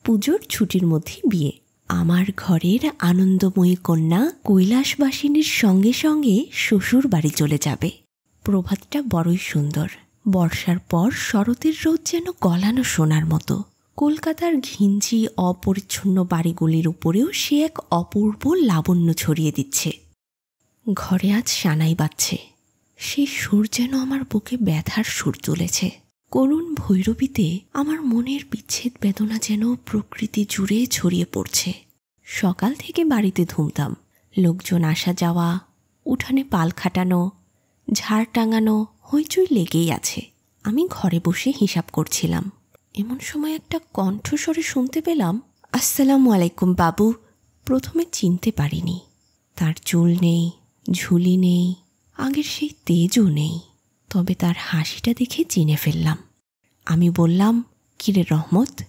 পুজোর ছুটির মধ্যে বিয়ে। আমার ঘরের আনন্দময়ী কন্যা কৈলাসবাসিনীর সঙ্গে সঙ্গে শ্বশুর বাড়ি চলে যাবে। প্রভাতটা বড়ই সুন্দর। বর্ষার পর শরতের রোদ যেন গলানো সোনার মতো। কলকাতার ঘিঞ্জি অপরিচ্ছন্ন বাড়িগুলির উপরেও সে এক অপূর্ব লাবণ্য ছড়িয়ে দিচ্ছে। ঘরে আজ সানাই বাজছে। সেই সুর যেন আমার বুকে ব্যথার সুর তুলেছে। করুণ ভৈরবীতে আমার মনের বিচ্ছেদ বেদনা যেন প্রকৃতি জুড়ে ছড়িয়ে পড়ছে। সকাল থেকে বাড়িতে ধুমধাম, লোকজন আসা যাওয়া, উঠানে পাল খাটানো, ঝাড় টাঙানো, হইচই লেগেই আছে। আমি ঘরে বসে হিসাব করছিলাম। এমন সময় একটা কণ্ঠস্বরে শুনতে পেলাম, আসসালামু আলাইকুম বাবু। প্রথমে চিনতে পারিনি। তার চুল নেই, ঝুলি নেই, আগের সেই তেজও নেই, তবে তার হাসিটা দেখে চিনে ফেললাম। আমি বললাম, কিরে রহমত,